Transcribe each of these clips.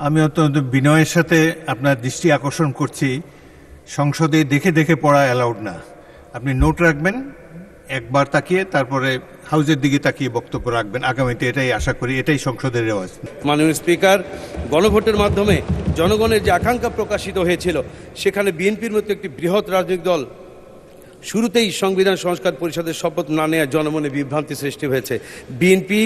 আমি অত্যন্ত বিনয়ের সাথে আপনার দৃষ্টি আকর্ষণ করছি, সংসদে দেখে দেখে পড়া অ্যালাউড না। আপনি নোট রাখবেন, একবার তাকিয়ে তারপরে হাউজের দিকে তাকিয়ে বক্তব্য রাখবেন আগামীতে, এটাই আশা করি, এটাই সংসদের রেওয়াজ। মাননীয় স্পিকার, গণভোটের মাধ্যমে জনগণের যে আকাঙ্ক্ষা প্রকাশিত হয়েছিল, সেখানে বিএনপির মতো একটি বৃহৎ রাজনৈতিক দল শুরুতেই সংবিধান সংস্কার পরিষদের শপথ না নেওয়া জনমনে বিভ্রান্তি সৃষ্টি হয়েছে। বিএনপি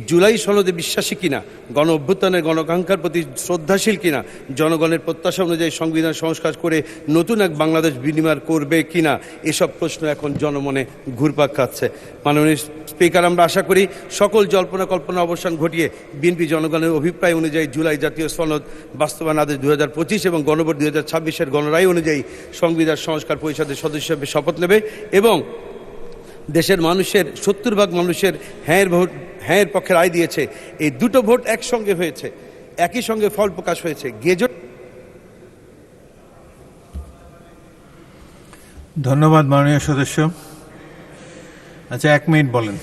জুলাই সনদে বিশ্বাসী কিনা, গণ অভ্যুত্থানের গণাকাঙ্ক্ষার প্রতি শ্রদ্ধাশীল কিনা, জনগণের প্রত্যাশা অনুযায়ী সংবিধান সংস্কার করে নতুন এক বাংলাদেশ বিনির্মাণ করবে কিনা, এসব প্রশ্ন এখন জনমনে ঘুরপাক খাচ্ছে। মাননীয় স্পিকার, আমরা আশা করি সকল জল্পনা কল্পনা অবসান ঘটিয়ে বিএনপি জনগণের অভিপ্রায় অনুযায়ী জুলাই জাতীয় সনদ বাস্তবায়ন আদেশ 2025 এবং গণভোট 2026-এর গণরায় অনুযায়ী সংবিধান সংস্কার পরিষদের সদস্য হিসেবে শপথ নেবে এবং দেশের মানুষের 70% মানুষের হ্যাঁর পক্ষে রায় দিয়েছে। এই দুটো ভোট একসঙ্গে হয়েছে, একই সঙ্গে ফল প্রকাশ হয়েছে। গেজট। ধন্যবাদ মাননীয় সদস্য। আচ্ছা, 1 মিনিট বলেন।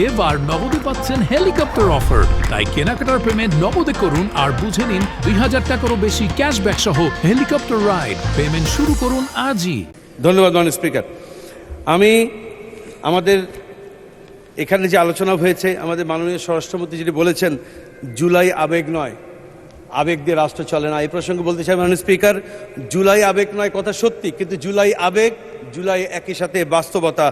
এবার নগদে পাচ্ছেন হেলিকপ্টার অফার, তাই কেনাকাটার পেমেন্ট নগদে করুন আর বুঝে নিন 2000 টাকারও বেশি ক্যাশব্যাক সহ হেলিকপ্টার রাইড। পেমেন্ট শুরু করুন আজই। ধন্যবাদ মাননীয় স্পিকার। আমাদের এখানে যে আলোচনা হয়েছে, আমাদের মাননীয় স্বরাষ্ট্রমন্ত্রী যেটি বলেছেন, জুলাই আবেগ নয়, আবেগ দিয়ে রাষ্ট্র চলে না। এই প্রসঙ্গে বলতে চাই মাননীয় স্পিকার, জুলাই আবেগ নয় কথা সত্যি, কিন্তু জুলাই আবেগ, জুলাই একই সাথে বাস্তবতা।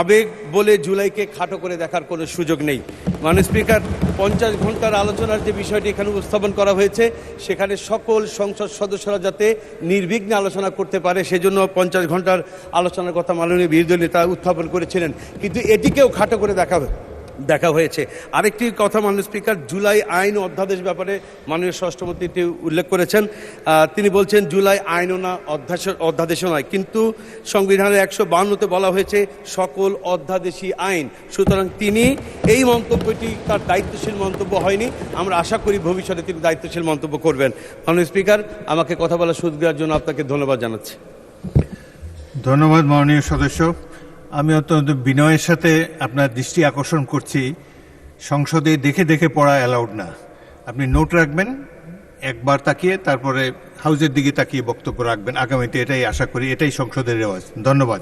আবেগ বলে জুলাইকে খাটো করে দেখার কোনো সুযোগ নেই। মাননীয় স্পিকার, 50 ঘন্টার আলোচনার যে বিষয়টি এখানে উপস্থাপন করা হয়েছে, সেখানে সকল সংসদ সদস্যরা যাতে নির্বিঘ্নে আলোচনা করতে পারে, সেজন্য 50 ঘন্টার আলোচনার কথা মাননীয় বিরোধী নেতা উত্থাপন করেছিলেন, কিন্তু এটিকেও খাটো করে দেখা হয়েছে। আরেকটি কথা মাননীয় স্পিকার, জুলাই আইন ও অধ্যাদেশ ব্যাপারে মাননীয় স্বরাষ্ট্রমন্ত্রী উল্লেখ করেছেন। তিনি বলছেন জুলাই আইনও না, অধ্যাদেশও নয়, কিন্তু সংবিধানের 152-তে বলা হয়েছে সকল অধ্যাদেশী আইন। সুতরাং তিনি এই মন্তব্যটি তার দায়িত্বশীল মন্তব্য হয়নি। আমরা আশা করি ভবিষ্যতে তিনি দায়িত্বশীল মন্তব্য করবেন। মাননীয় স্পিকার, আমাকে কথা বলার সুযোগ দেওয়ার জন্য আপনাকে ধন্যবাদ জানাচ্ছি। ধন্যবাদ মাননীয় সদস্য। আমি অত্যন্ত বিনয়ের সাথে আপনার দৃষ্টি আকর্ষণ করছি, সংসদে দেখে দেখে পড়া অ্যালাউড না। আপনি নোট রাখবেন, একবার তাকিয়ে তারপরে হাউজের দিকে তাকিয়ে বক্তব্য রাখবেন আগামীতে, এটাই আশা করি, এটাই সংসদের রেওয়াজ। ধন্যবাদ।